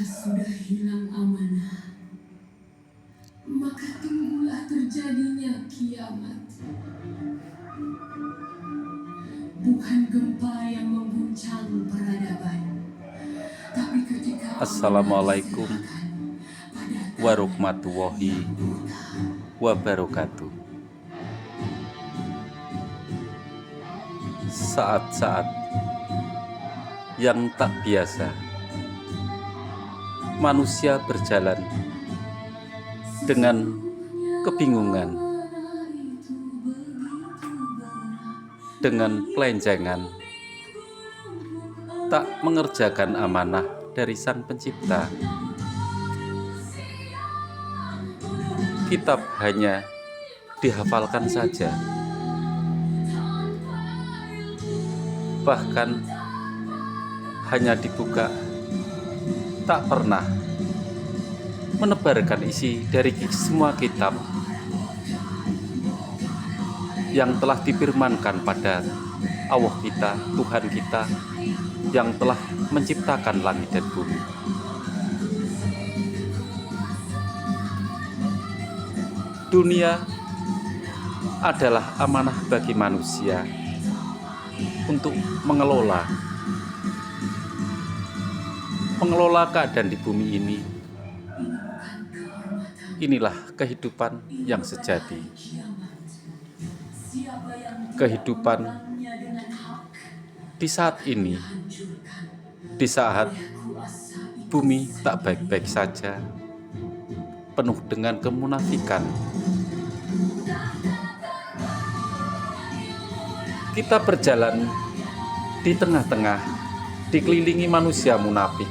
sudah hilang amanah, maka tunggulah terjadinya kiamat. Bukan gempa yang mengguncang peradaban, tapi ketika Assalamualaikum warahmatullahi wabarakatuh. Saat-saat yang tak biasa, manusia berjalan dengan kebingungan, dengan pelencengan, tak mengerjakan amanah dari Sang Pencipta. Kitab hanya dihafalkan saja, bahkan hanya dibuka, tak pernah menebarkan isi dari semua kitab yang telah difirmankan pada Allah kita, Tuhan kita, yang telah menciptakan langit dan bumi. Dunia adalah amanah bagi manusia untuk mengelola keadaan di bumi ini. Inilah kehidupan yang sejati. Kehidupan di saat ini, di saat bumi tak baik-baik saja, penuh dengan kemunafikan. Kita berjalan di tengah-tengah, dikelilingi manusia munafik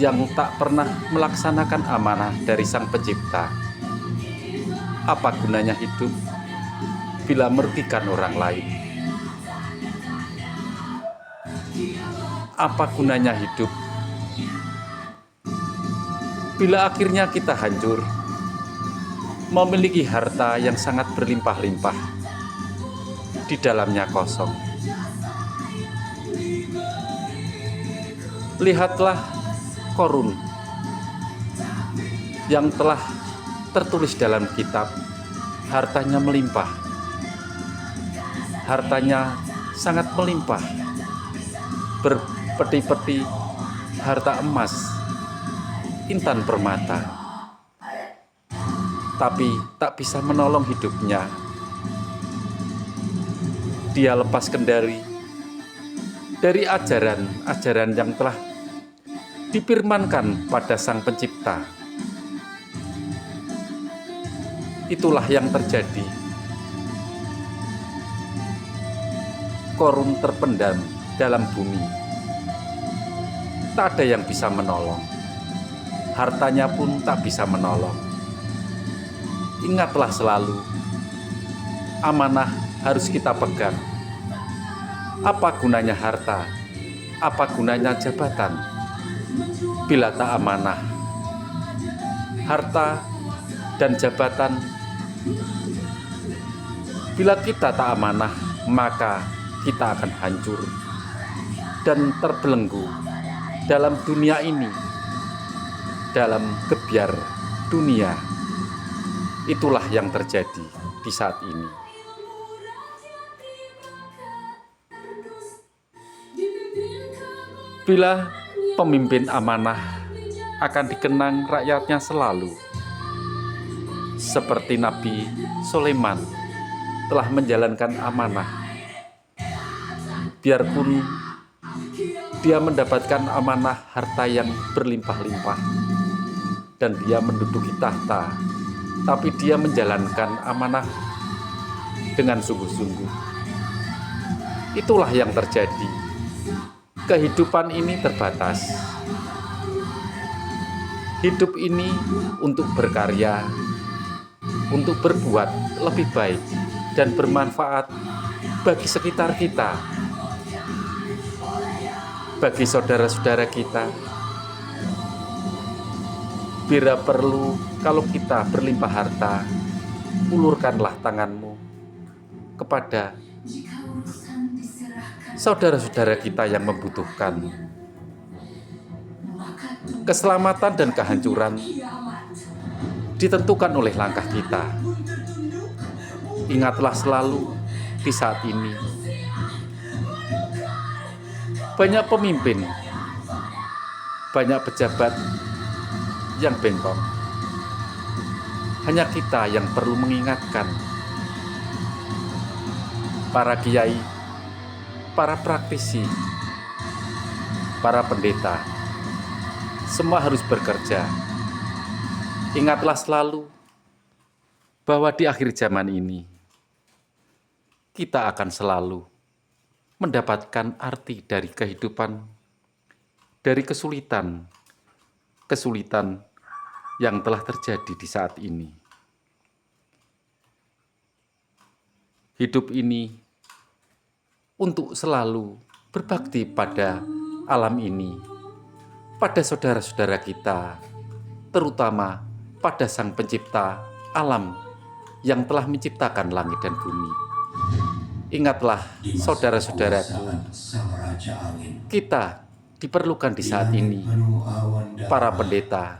yang tak pernah melaksanakan amanah dari Sang Pencipta. Apa gunanya hidup bila merugikan orang lain? Apa gunanya hidup bila akhirnya kita hancur, memiliki harta yang sangat berlimpah-limpah, di dalamnya kosong? Lihatlah Korun yang telah tertulis dalam kitab, hartanya melimpah, hartanya sangat melimpah, berpeti-peti harta emas, intan permata, tapi tak bisa menolong hidupnya. Dia lepas kendali dari ajaran yang telah difirmankan pada Sang Pencipta. Itulah yang terjadi. Korun terpendam dalam bumi. Tak ada yang bisa menolong. Hartanya pun tak bisa menolong. Ingatlah selalu, amanah harus kita pegang. Apa gunanya harta? Apa gunanya jabatan bila tak amanah? Harta dan jabatan, bila kita tak amanah, maka kita akan hancur dan terbelenggu dalam dunia ini, dalam gebyar dunia. Itulah yang terjadi di saat ini. Bila pemimpin amanah akan dikenang rakyatnya selalu, seperti Nabi Sulaiman telah menjalankan amanah. Biarpun dia mendapatkan amanah harta yang berlimpah-limpah dan dia menduduki tahta, tapi dia menjalankan amanah dengan sungguh-sungguh. Itulah yang terjadi. Kehidupan ini terbatas. Hidup ini untuk berkarya, untuk berbuat lebih baik dan bermanfaat bagi sekitar kita, bagi saudara-saudara kita. Bila perlu, kalau kita berlimpah harta, ulurkanlah tanganmu kepada saudara-saudara kita yang membutuhkan. Keselamatan dan kehancuran ditentukan oleh langkah kita. Ingatlah selalu di saat ini, banyak pemimpin, banyak pejabat yang bengkok. Hanya kita yang perlu mengingatkan. Para kiai, para praktisi, para pendeta, semua harus bekerja. Ingatlah selalu bahwa di akhir zaman ini, kita akan selalu mendapatkan arti dari kehidupan, dari kesulitan yang telah terjadi di saat ini. Hidup ini untuk selalu berbakti pada alam ini, pada saudara-saudara kita, terutama pada Sang Pencipta alam yang telah menciptakan langit dan bumi. Ingatlah saudara-saudaraku, kita diperlukan di saat ini. Para pendeta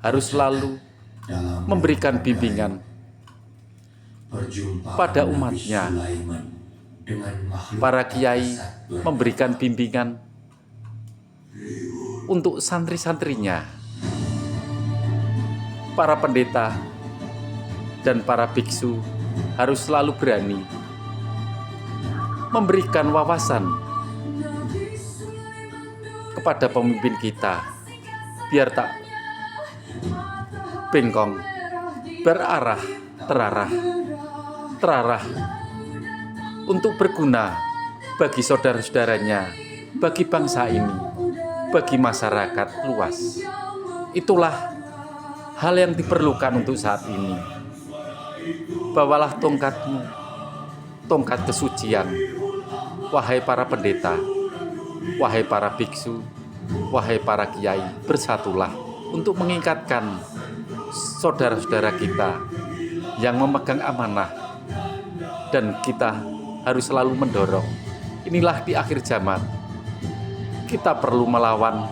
harus selalu memberikan bimbingan pada umatnya. Para kiai memberikan bimbingan untuk santri-santrinya. Para pendeta dan para biksu harus selalu berani memberikan wawasan kepada pemimpin kita, biar tak bengkong, berarah, terarah untuk berguna bagi saudara-saudaranya, bagi bangsa ini, bagi masyarakat luas. Itulah hal yang diperlukan untuk saat ini. Bawalah tongkatmu, tongkat kesucian, wahai para pendeta, wahai para biksu, wahai para kiai, bersatulah untuk mengingatkan saudara-saudara kita yang memegang amanah, dan kita harus selalu mendorong. Inilah di akhir zaman, kita perlu melawan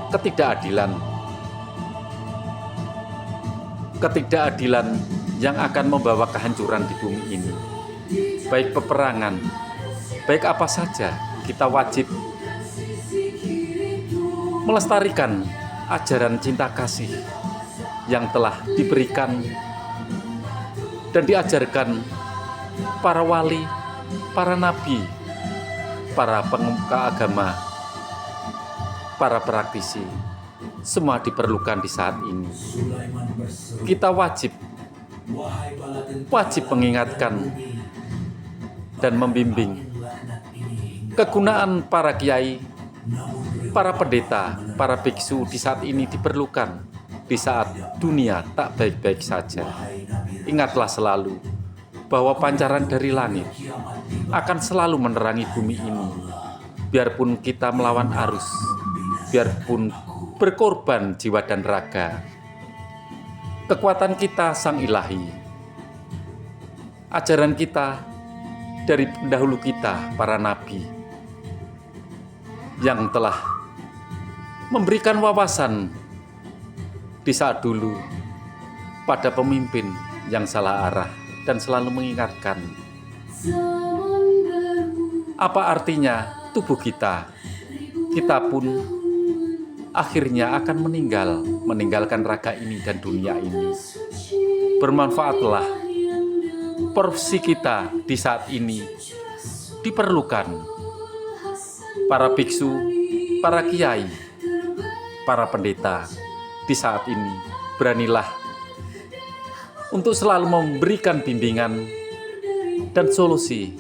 ketidakadilan yang akan membawa kehancuran di bumi ini. Baik peperangan, baik apa saja, kita wajib melestarikan ajaran cinta kasih yang telah diberikan dan diajarkan para wali, para nabi, para pemuka agama, para praktisi. Semua diperlukan di saat ini. Kita wajib mengingatkan dan membimbing kegunaan para kiai, para pendeta, para biksu di saat ini diperlukan di saat dunia tak baik-baik saja. Ingatlah selalu bahwa pancaran dari langit akan selalu menerangi bumi ini, biarpun kita melawan arus, biarpun berkorban jiwa dan raga. Kekuatan kita Sang Ilahi, ajaran kita dari pendahulu kita, para nabi, yang telah memberikan wawasan di saat dulu pada pemimpin yang salah arah dan selalu mengingatkan apa artinya tubuh kita. Kita pun akhirnya akan meninggalkan raga ini dan dunia ini. Bermanfaatlah porsi kita di saat ini. Diperlukan para biksu, para kiai, para pendeta di saat ini. Beranilah untuk selalu memberikan bimbingan dan solusi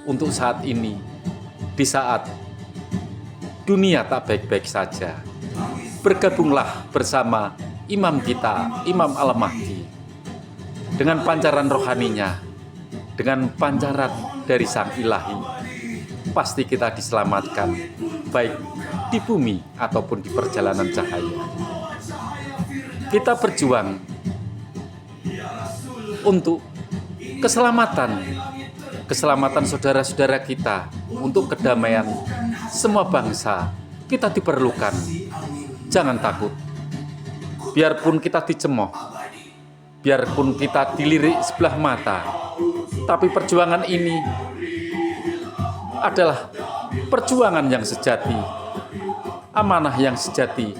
untuk saat ini, di saat dunia tak baik-baik saja. Bergabunglah bersama imam kita, Imam Al-Mahdi, dengan pancaran rohaninya, dengan pancaran dari Sang Ilahi. Pasti kita diselamatkan, baik di bumi ataupun di perjalanan cahaya. Kita berjuang untuk keselamatan saudara-saudara kita, untuk kedamaian semua bangsa. Kita diperlukan Jangan takut. Biarpun kita dicemooh, biarpun kita dilirik sebelah mata, tapi perjuangan ini adalah perjuangan yang sejati, amanah yang sejati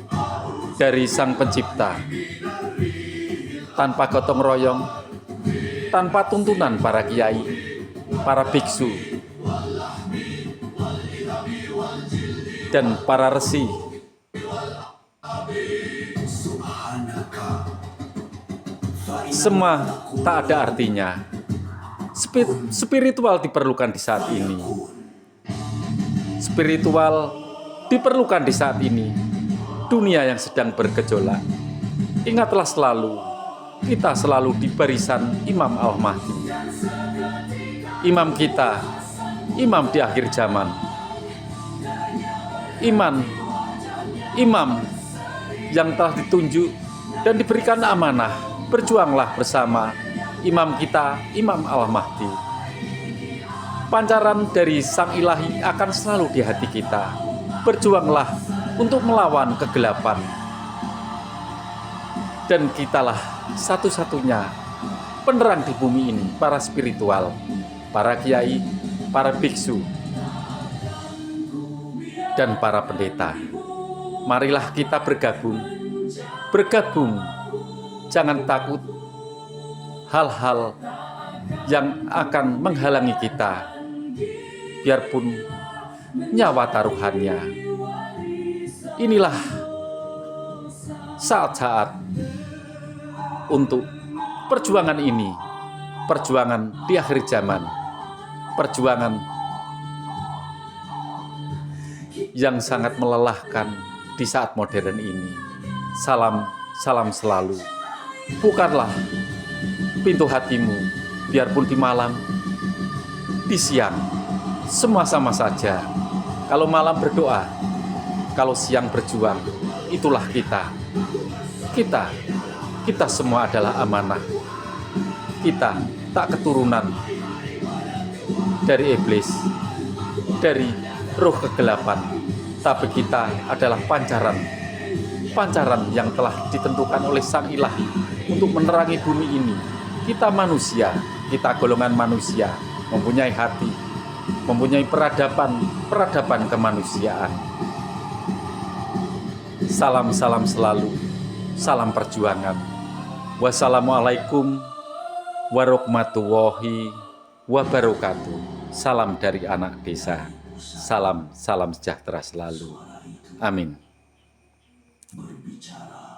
dari Sang Pencipta. Tanpa gotong royong, tanpa tuntunan para kiai, para biksu, dan para resi. Semua tak ada artinya. Spiritual diperlukan di saat ini. Spiritual diperlukan di saat ini. Dunia yang sedang bergejolak. Ingatlah selalu, kita selalu di barisan Imam Al-Mahdi. Imam kita, imam di akhir zaman. Imam yang telah ditunjuk dan diberikan amanah. Berjuanglah bersama imam kita, Imam Al-Mahdi. Pancaran dari Sang Ilahi akan selalu di hati kita. Berjuanglah untuk melawan kegelapan. Dan kitalah satu-satunya penerang di bumi ini, para spiritual, para kiai, para biksu, dan para pendeta. Marilah kita bergabung. Jangan takut hal-hal yang akan menghalangi kita, biarpun nyawa taruhannya. Inilah saat-saat untuk perjuangan ini, perjuangan di akhir zaman, perjuangan yang sangat melelahkan di saat modern ini. Salam selalu. Bukalah pintu hatimu, biarpun di malam, di siang, semua sama saja. Kalau malam berdoa, kalau siang berjuang, itulah kita. Kita semua adalah amanah. Kita tak keturunan dari iblis, dari roh kegelapan, tapi kita adalah pancaran yang telah ditentukan oleh Sang Ilahi untuk menerangi bumi ini. Kita manusia, kita golongan manusia, mempunyai hati, mempunyai peradaban kemanusiaan. Salam selalu, salam perjuangan. Wassalamualaikum warahmatullahi wabarakatuh. Salam dari anak desa. Salam sejahtera selalu. Amin. Berbicara